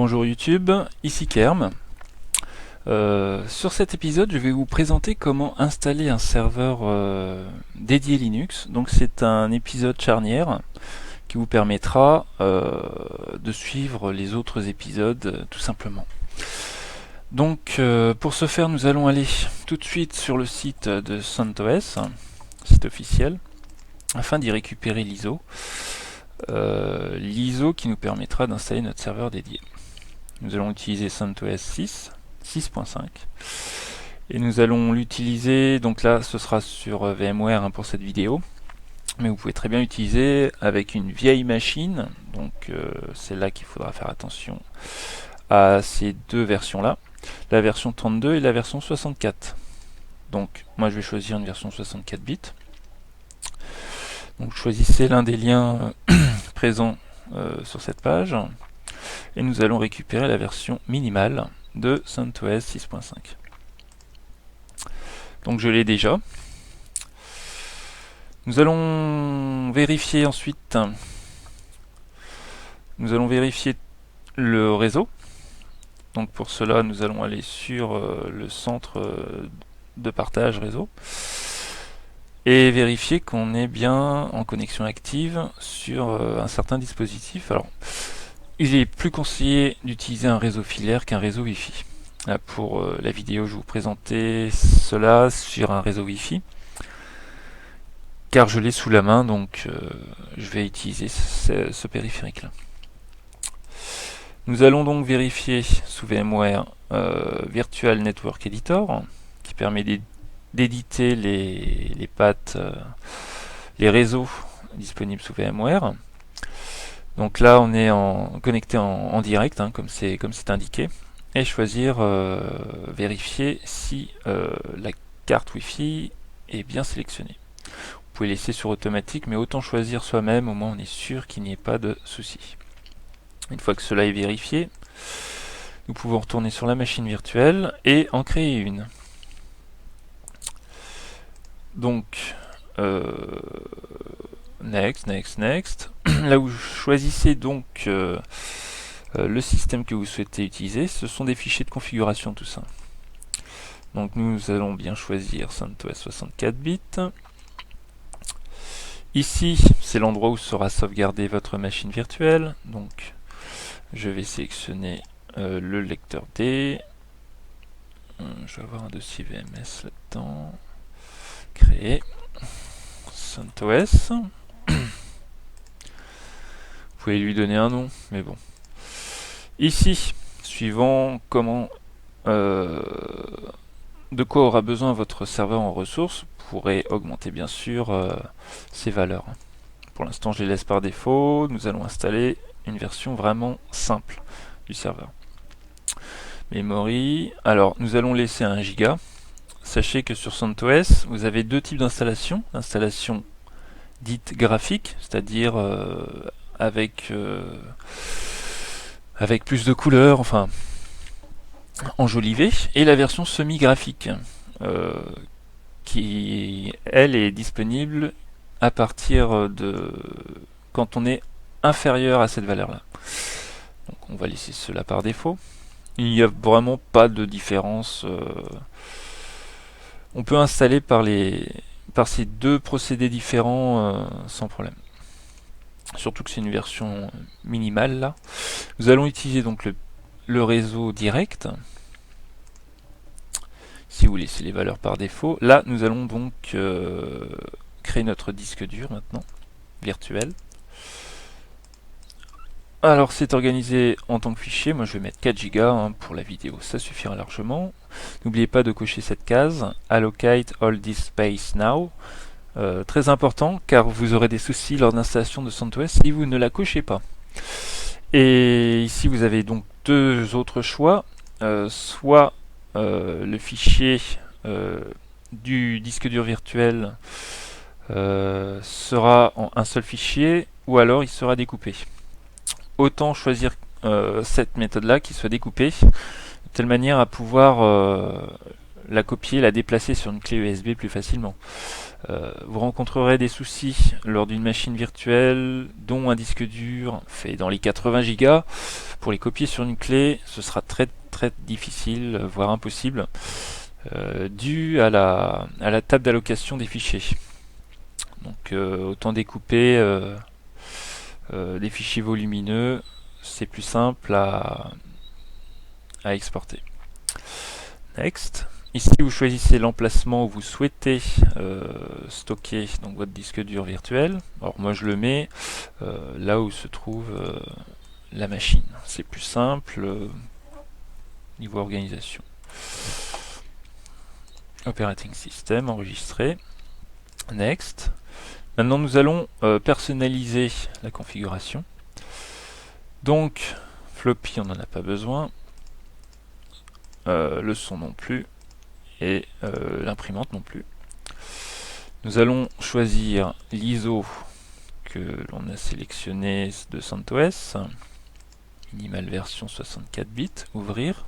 Bonjour YouTube, ici Kerm. Sur cet épisode, je vais vous présenter comment installer un serveur dédié Linux. Donc c'est un épisode charnière qui vous permettra de suivre les autres épisodes tout simplement. Donc pour ce faire, nous allons aller tout de suite sur le site de CentOS, site officiel, afin d'y récupérer l'ISO. L'ISO qui nous permettra d'installer notre serveur dédié. Nous allons utiliser CentOS 6.5 et nous allons l'utiliser, donc là ce sera sur VMware pour cette vidéo, mais vous pouvez très bien l'utiliser avec une vieille machine, donc c'est là qu'il faudra faire attention à ces deux versions là, la version 32 et la version 64. Donc moi je vais choisir une version 64 bits. Donc choisissez l'un des liens présents sur cette page et nous allons récupérer la version minimale de CentOS 6.5. Donc je l'ai déjà. Nous allons vérifier ensuite, le réseau. Donc pour cela, nous allons aller sur le centre de partage réseau et vérifier qu'on est bien en connexion active sur un certain dispositif. Alors, il est plus conseillé d'utiliser un réseau filaire qu'un réseau Wi-Fi. Là, pour la vidéo, je vais vous présenter cela sur un réseau Wi-Fi, car je l'ai sous la main, donc je vais utiliser ce périphérique-là. Nous allons donc vérifier sous VMware Virtual Network Editor, qui permet d'éditer les paths, les réseaux disponibles sous VMware. Donc là, on est connecté en direct, comme c'est indiqué, et choisir vérifier si la carte Wi-Fi est bien sélectionnée. Vous pouvez laisser sur automatique, mais autant choisir soi-même, au moins on est sûr qu'il n'y ait pas de souci. Une fois que cela est vérifié, nous pouvons retourner sur la machine virtuelle et en créer une. Donc, next. Là où vous choisissez donc le système que vous souhaitez utiliser, ce sont des fichiers de configuration tout ça. Donc nous allons bien choisir CentOS 64 bits. Ici, c'est l'endroit où sera sauvegardée votre machine virtuelle. Donc je vais sélectionner le lecteur D. Je vais avoir un dossier VMS là-dedans. Créer CentOS. Vous pouvez lui donner un nom, mais bon. Ici, suivant de quoi aura besoin votre serveur en ressources, vous pourrez augmenter bien sûr ses valeurs. Pour l'instant, je les laisse par défaut. Nous allons installer une version vraiment simple du serveur. Memory. Alors, nous allons laisser 1 giga. Sachez que sur CentOS, vous avez deux types d'installation. L'installation dite graphique, c'est-à-dire avec plus de couleurs, enfin enjolivée, et la version semi-graphique, qui elle est disponible à partir de quand on est inférieur à cette valeur-là. Donc on va laisser cela par défaut. Il n'y a vraiment pas de différence. On peut installer par ces deux procédés différents sans problème. Surtout que c'est une version minimale là. Nous allons utiliser donc le réseau direct. Si vous laissez les valeurs par défaut. Là, nous allons donc créer notre disque dur maintenant, virtuel. Alors c'est organisé en tant que fichier. Moi je vais mettre 4 Go pour la vidéo, ça suffira largement. N'oubliez pas de cocher cette case, Allocate all this space now. Très important, car vous aurez des soucis lors d'installation de CentOS si vous ne la cochez pas. Et ici vous avez donc deux autres choix, soit le fichier du disque dur virtuel sera en un seul fichier, ou alors il sera découpé. Autant choisir cette méthode là qui soit découpée, de telle manière à pouvoir la copier, la déplacer sur une clé USB plus facilement. Vous rencontrerez des soucis lors d'une machine virtuelle dont un disque dur fait dans les 80 Go. Pour les copier sur une clé, ce sera très très difficile, voire impossible, dû à la table d'allocation des fichiers. Donc autant découper des fichiers volumineux, c'est plus simple à exporter. Next. Ici, vous choisissez l'emplacement où vous souhaitez stocker donc, votre disque dur virtuel. Alors moi, je le mets là où se trouve la machine. C'est plus simple niveau organisation. Operating System, enregistré. Next. Maintenant, nous allons personnaliser la configuration. Donc, floppy, on n'en a pas besoin. Le son non plus. Et l'imprimante non plus. Nous allons choisir l'ISO que l'on a sélectionné de CentOS. Minimal version 64 bits. Ouvrir.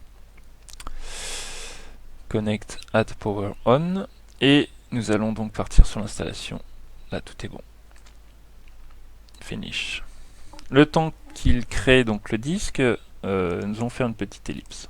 Connect Add Power On. Et nous allons donc partir sur l'installation. Là, tout est bon. Finish. Le temps qu'il crée donc le disque, nous allons faire une petite ellipse.